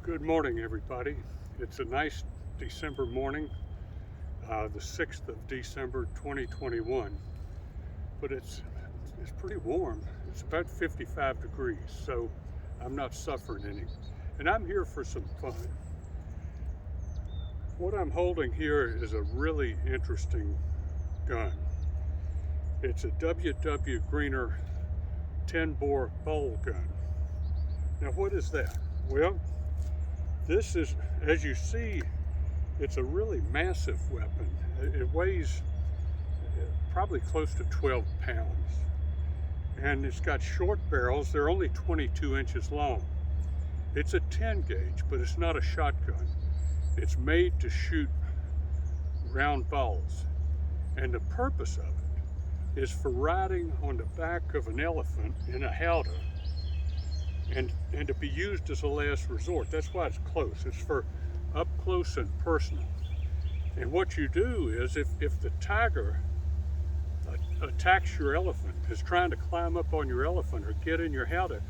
Good morning, everybody. It's a nice December morning, the 6th of December 2021, but it's pretty warm. It's about 55 degrees, so I'm not suffering any. And I'm here for some fun. What I'm holding here is a really interesting gun. It's a W.W. Greener 10-bore bowl gun. Now, what is that? Well, this is, as you see, it's a really massive weapon. It weighs probably close to 12 pounds. And it's got short barrels. They're only 22 inches long. It's a 10 gauge, but it's not a shotgun. It's made to shoot round balls. And the purpose of it is for riding on the back of an elephant in a howdah and to be used as a last resort. That's why it's close. It's for up close and personal. And what you do is if the tiger attacks your elephant, is trying to climb up on your elephant or get in your howdah,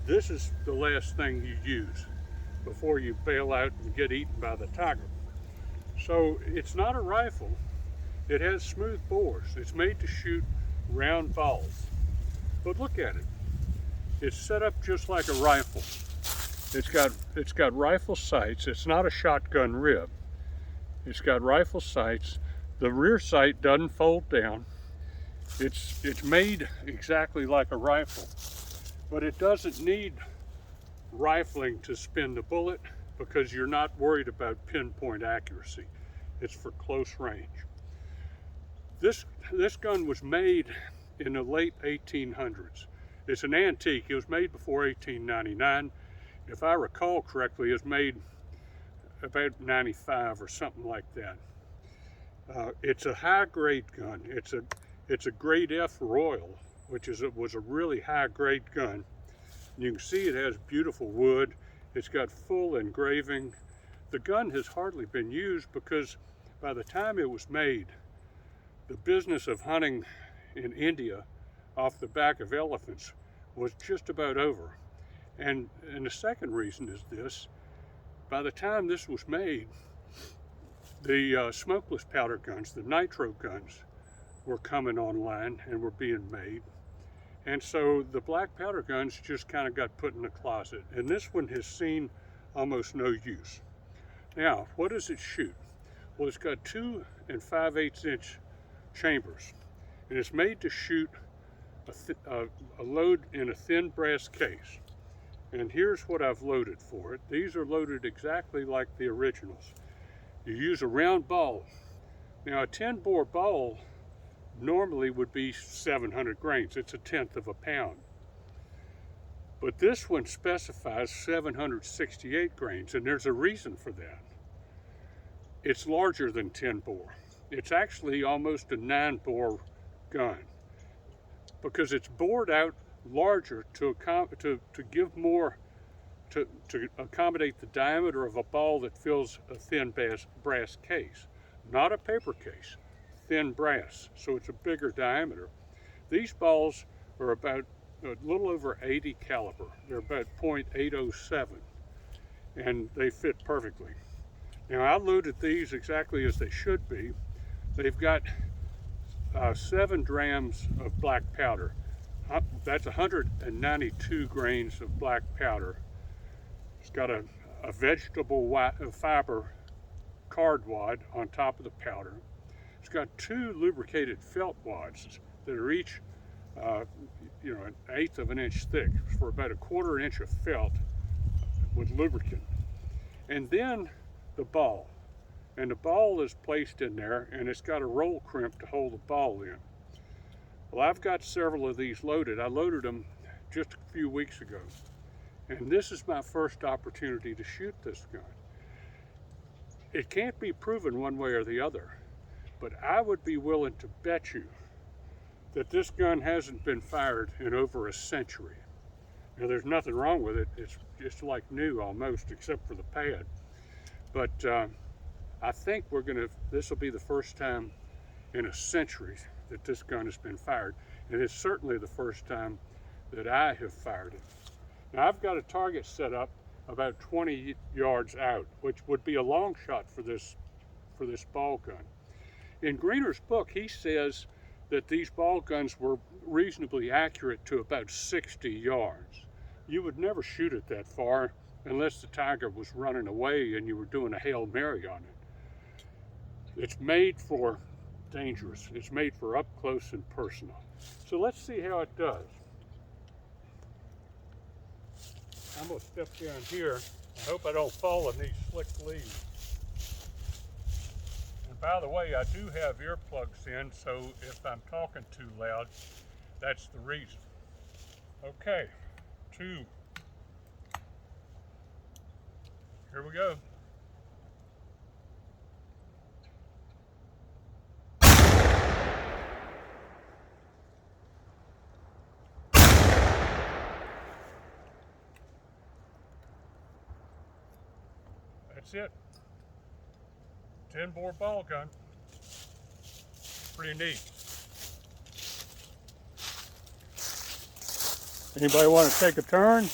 this is the last thing you use before you bail out and get eaten by the tiger. So it's not a rifle. It has smooth bores. It's made to shoot round balls. But look at it. It's set up just like a rifle. It's got rifle sights. It's not a shotgun rib. It's got rifle sights. The rear sight doesn't fold down. It's made exactly like a rifle, but it doesn't need rifling to spin the bullet because you're not worried about pinpoint accuracy. It's for close range. This gun was made in the late 1800s. It's an antique. It was made before 1899. If I recall correctly, it was made about 95 or something like that. It's a high-grade gun. It's a grade F Royal, which was a really high-grade gun. You can see it has beautiful wood. It's got full engraving. The gun has hardly been used because by the time it was made, the business of hunting in India off the back of elephants was just about over. And the second reason is this: by the time this was made, the smokeless powder guns, the nitro guns, were coming online and were being made. And so the black powder guns just kind of got put in the closet. And this one has seen almost no use. Now, what does it shoot? Well, it's got 2 5/8 inch chambers. And it's made to shoot a load in a thin brass case. And here's what I've loaded for it. These are loaded exactly like the originals. You use a round ball. Now, a 10-bore ball normally would be 700 grains. It's 1/10 of a pound. But this one specifies 768 grains, and there's a reason for that. It's larger than 10-bore. It's actually almost a 9-bore gun because it's bored out larger to give more, to accommodate the diameter of a ball that fills a thin brass case, not a paper case, thin brass, so it's a bigger diameter. These balls are about a little over 80 caliber. They're about .807, and they fit perfectly. Now, I loaded these exactly as they should be. They've got 7 drams of black powder. That's 192 grains of black powder. It's got a vegetable fiber card wad on top of the powder. It's got 2 lubricated felt wads that are each, an 1/8 of an inch thick for about 1/4 inch of felt with lubricant. And then the ball. And the ball is placed in there, and it's got a roll crimp to hold the ball in. Well, I've got several of these loaded. I loaded them just a few weeks ago. And this is my first opportunity to shoot this gun. It can't be proven one way or the other, but I would be willing to bet you that this gun hasn't been fired in over a century. Now, there's nothing wrong with it. It's just like new almost, except for the pad. But I think this will be the first time in a century that this gun has been fired. And it's certainly the first time that I have fired it. Now, I've got a target set up about 20 yards out, which would be a long shot for this ball gun. In Greener's book, he says that these ball guns were reasonably accurate to about 60 yards. You would never shoot it that far unless the tiger was running away and you were doing a Hail Mary on it. It's made for dangerous. It's made for up close and personal. So let's see how it does. I'm going to step down here. I hope I don't fall in these slick leaves. And by the way, I do have earplugs in, so if I'm talking too loud, that's the reason. Okay, 2. Here we go. That's it. 10-bore ball gun. Pretty neat. Anybody want to take a turn?